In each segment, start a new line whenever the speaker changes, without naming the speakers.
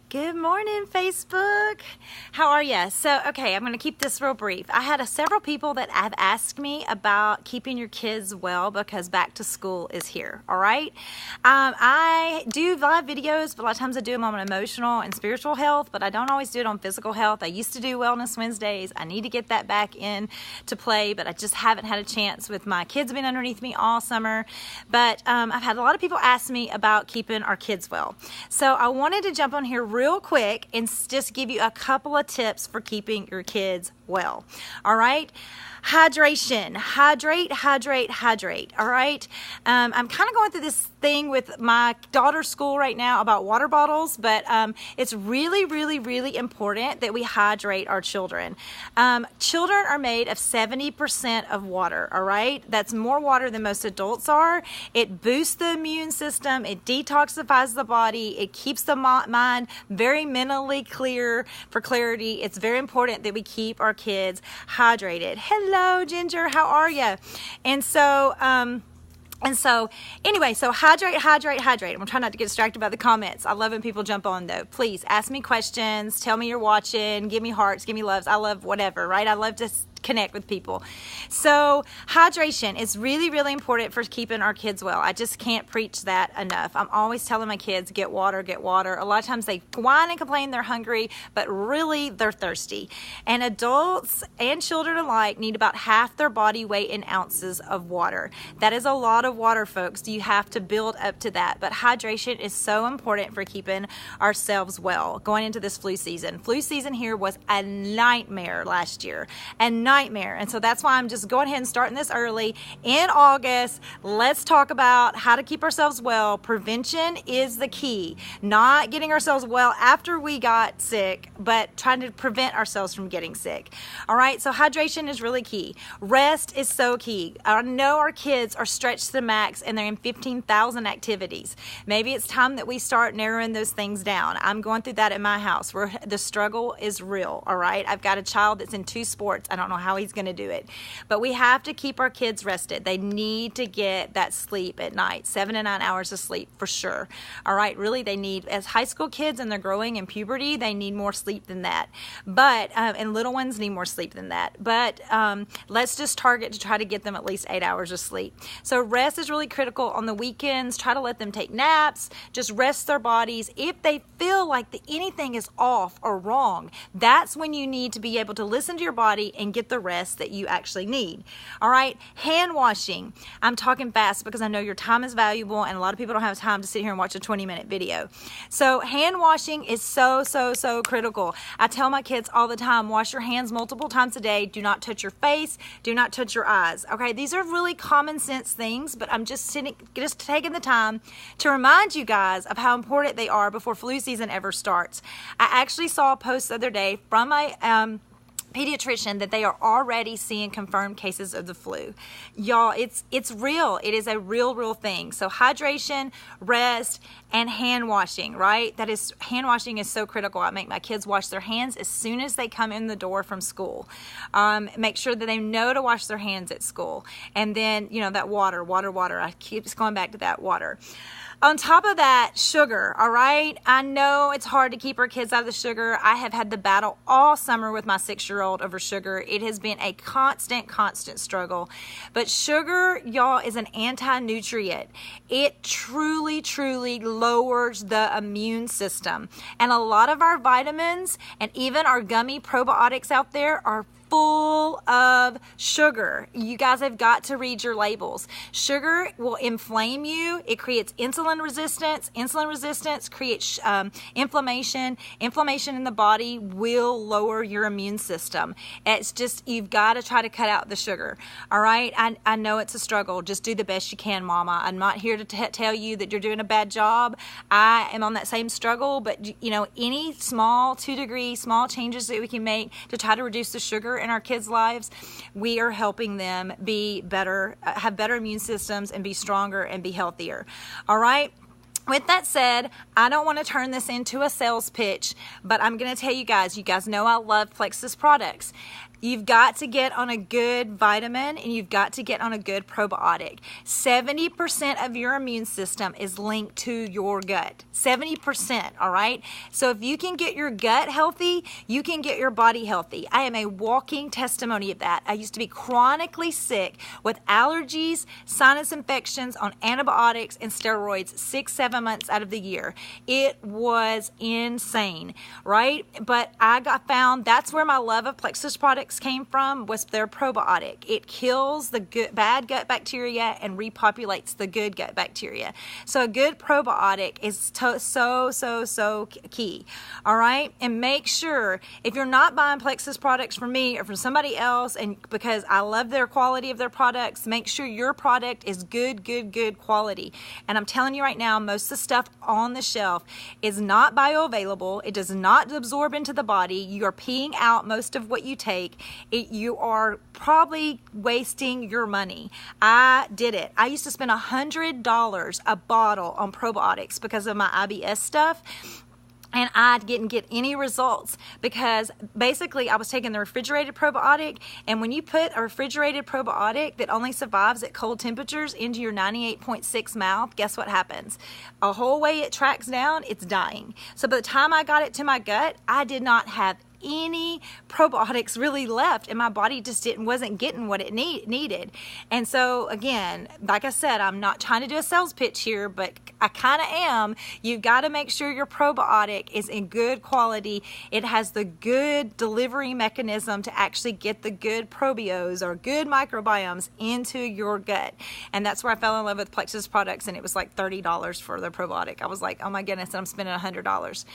Good morning, Facebook. How are you? So, okay, I'm going to keep this real brief. I had several people that have asked me about keeping your kids well because back to school is here, all right? I do live videos, but a lot of times I do them on emotional and spiritual health, but I don't always do it on physical health. I used to do Wellness Wednesdays. I need to get that back in to play, but I just haven't had a chance with my kids being underneath me all summer. But I've had a lot of people ask me about keeping our kids well. So I wanted to jump on here real quick and just give you a couple of tips for keeping your kids well. All right. Hydration. Hydrate. All right. I'm kind of going through this thing with my daughter's school right now about water bottles, but it's really important that we hydrate our children. Children are made of 70% of water. All right. That's more water than most adults are. It boosts the immune system. It detoxifies the body. It keeps the mind very mentally clear for clarity. It's very important that we keep our kids hydrated. Hello, Ginger. How are you? And so anyway, so hydrate. I'm going to try not to get distracted by the comments. I love when people jump on, though. Please ask me questions. Tell me you're watching. Give me hearts. Give me loves. I love whatever, right? I love to connect with people. So hydration is really important for keeping our kids well. I just can't preach that enough. I'm always telling my kids, get water. A lot of times they whine and complain they're hungry, but really they're thirsty. And adults and children alike need about half their body weight in ounces of water. That is a lot of water, folks. You have to build up to that. But hydration is so important for keeping ourselves well going into this flu season. Flu season here was a nightmare last year. And so that's why I'm just going ahead and starting this early in August. Let's talk about how to keep ourselves well. Prevention is the key. Not getting ourselves well after we got sick, but trying to prevent ourselves from getting sick. All right, so hydration is really key. Rest is so key. I know our kids are stretched to the max and they're in 15,000 activities. Maybe it's time that we start narrowing those things down. I'm going through that in my house where the struggle is real, all right? I've got a child that's in 2 sports. I don't know how he's going to do it. But we have to keep our kids rested. They need to get that sleep at night, 7 to 9 hours of sleep for sure. All right, really they need, as high school kids and they're growing in puberty, they need more sleep than that. But, and little ones need more sleep than that. But let's just target to try to get them at least 8 hours of sleep. So rest is really critical on the weekends. Try to let them take naps, just rest their bodies. If they feel like anything is off or wrong, that's when you need to be able to listen to your body and get the rest that you actually need. All right, hand washing. I'm talking fast because I know your time is valuable and a lot of people don't have time to sit here and watch a 20-minute video. So hand washing is so critical. I tell my kids all the time, wash your hands multiple times a day. Do not touch your face. Do not touch your eyes. Okay, these are really common sense things, but I'm just taking the time to remind you guys of how important they are before flu season ever starts. I actually saw a post the other day from a pediatrician that they are already seeing confirmed cases of the flu. Y'all, it's real. It is a real thing. So hydration, rest, and hand washing, right? Hand washing is so critical. I make my kids wash their hands as soon as they come in the door from school. Make sure that they know to wash their hands at school. And then, that water. I keep going back to that water. On top of that, sugar, all right? I know it's hard to keep our kids out of the sugar. I have had the battle all summer with my 6-year-old over sugar. It has been a constant struggle. But sugar, y'all, is an anti-nutrient. It truly lowers the immune system. And a lot of our vitamins and even our gummy probiotics out there are full of sugar. You guys have got to read your labels. Sugar will inflame you. It creates insulin resistance. Insulin resistance creates inflammation. Inflammation in the body will lower your immune system. It's just, you've got to try to cut out the sugar. All right? I know it's a struggle. Just do the best you can, Mama. I'm not here to tell you that you're doing a bad job. I am on that same struggle, but any small 2-degree small changes that we can make to try to reduce the sugar in our kids' lives, we are helping them be better, have better immune systems and be stronger and be healthier. All right? With that said, I don't want to turn this into a sales pitch, but I'm going to tell you guys know I love Plexus products. You've got to get on a good vitamin and you've got to get on a good probiotic. 70% of your immune system is linked to your gut. 70%, all right? So if you can get your gut healthy, you can get your body healthy. I am a walking testimony of that. I used to be chronically sick with allergies, sinus infections, on antibiotics and steroids 6-7 months out of the year. It was insane, right? But I found that's where my love of Plexus products came from, was their probiotic. It kills the bad gut bacteria and repopulates the good gut bacteria. So a good probiotic is so key. All right, and make sure if you're not buying Plexus products from me or from somebody else, and because I love their quality of their products, make sure your product is good quality. And I'm telling you right now, most of the stuff on the shelf is not bioavailable. It does not absorb into the body. You are peeing out most of what you take. You are probably wasting your money. I did it. I used to spend $100 a bottle on probiotics because of my IBS stuff. And I didn't get any results because basically I was taking the refrigerated probiotic, and when you put a refrigerated probiotic that only survives at cold temperatures into your 98.6 mouth, guess what happens? A whole way it tracks down, it's dying. So by the time I got it to my gut, I did not have any probiotics really left, and my body just wasn't getting what it needed. And so again, like I said, I'm not trying to do a sales pitch here, but I kind of am. You've got to make sure your probiotic is in good quality. It has the good delivery mechanism to actually get the good probios or good microbiomes into your gut. And that's where I fell in love with Plexus products, and it was like $30 for their probiotic. I was like, oh my goodness, I'm spending $100.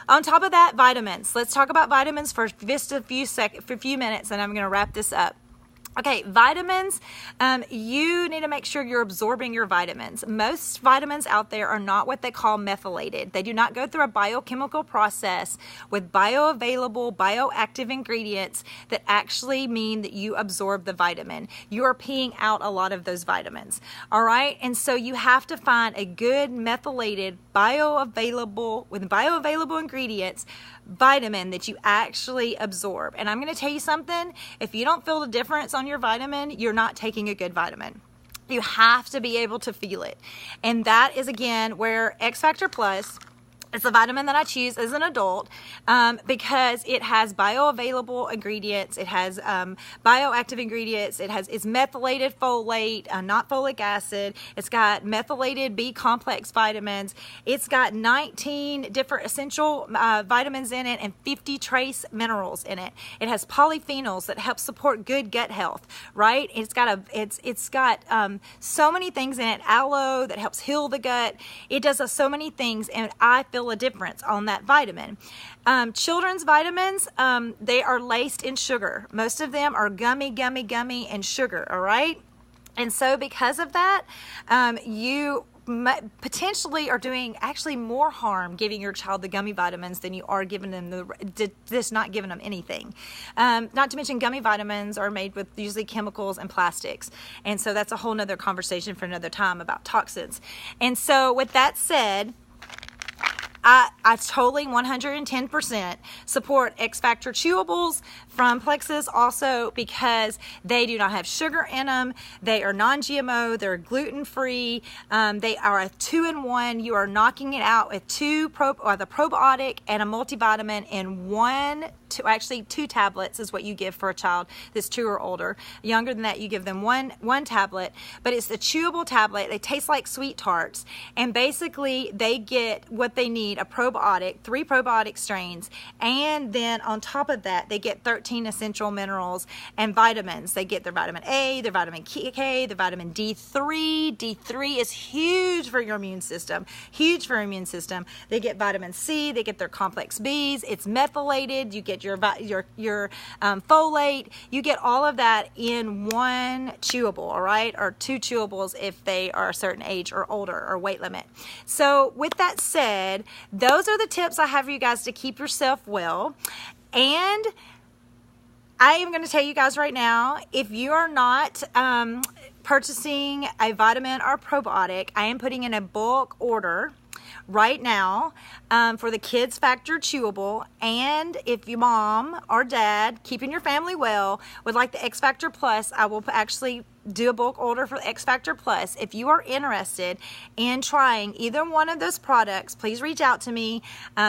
On top of that, vitamins. Let's talk about vitamins for just a few minutes, and I'm going to wrap this up. Okay, vitamins, you need to make sure you're absorbing your vitamins. Most vitamins out there are not what they call methylated. They do not go through a biochemical process with bioavailable, bioactive ingredients that actually mean that you absorb the vitamin. You are peeing out a lot of those vitamins, all right? And so you have to find a good methylated, with bioavailable ingredients, vitamin that you actually absorb. And I'm going to tell you something, if you don't feel the difference on your vitamin, you're not taking a good vitamin. You have to be able to feel it. And that is again where X Factor Plus, it's a vitamin that I choose as an adult because it has bioavailable ingredients. It has bioactive ingredients. It's methylated folate, not folic acid. It's got methylated B complex vitamins. It's got 19 different essential vitamins in it and 50 trace minerals in it. It has polyphenols that help support good gut health, right? It's got so many things in it. Aloe that helps heal the gut. It does so many things, and I feel a difference on that vitamin. Children's vitamins, they are laced in sugar. Most of them are gummy and sugar, all right? And so because of that, you potentially are doing actually more harm giving your child the gummy vitamins than you are giving them just not giving them anything. Not to mention gummy vitamins are made with usually chemicals and plastics. And so that's a whole nother conversation for another time about toxins. And so with that said, I totally 110% support X Factor chewables from Plexus also because they do not have sugar in them. They are non-GMO. They're gluten-free. They are a 2-in-1. You are knocking it out with the probiotic and a multivitamin in two tablets is what you give for a child that's 2 or older. Younger than that, you give them one tablet, but it's the chewable tablet. They taste like sweet tarts, and basically they get what they need, a probiotic, 3 probiotic strains, and then on top of that, they get 13 essential minerals and vitamins. They get their vitamin A, their vitamin K, their vitamin D3. D3 is huge for your immune system, They get vitamin C, they get their complex Bs. It's methylated. You get your folate. You get all of that in one chewable, all right, or 2 chewables if they are a certain age or older or weight limit. So with that said, those are the tips I have for you guys to keep yourself well. And I am going to tell you guys right now, if you are not purchasing a vitamin or probiotic, I am putting in a bulk order right now for the Kids Factor Chewable. And if your mom or dad, keeping your family well, would like the X Factor Plus, I will actually do a bulk order for X Factor Plus. If you are interested in trying either one of those products, please reach out to me.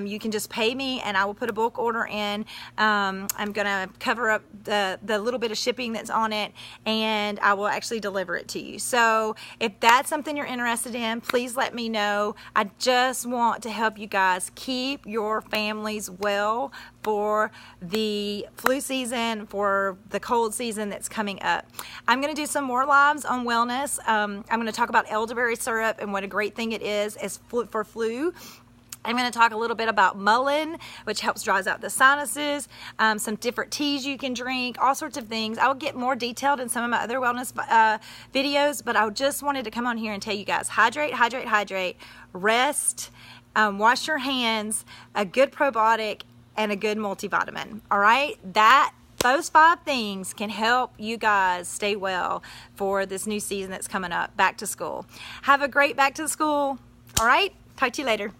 You can just pay me and I will put a bulk order in. I'm gonna cover up the little bit of shipping that's on it, and I will actually deliver it to you. So if that's something you're interested in, please let me know. I just want to help you guys keep your families well for the flu season, for the cold season that's coming up. I'm going to do some more lives on wellness. I'm going to talk about elderberry syrup and what a great thing it is for flu. I'm going to talk a little bit about mullein, which helps dries out the sinuses, some different teas you can drink, all sorts of things. I will get more detailed in some of my other wellness videos, but I just wanted to come on here and tell you guys, hydrate, hydrate, hydrate, rest, wash your hands, a good probiotic, and a good multivitamin. All right, those 5 things can help you guys stay well for this new season that's coming up, back to school. Have a great back to school. All right, talk to you later.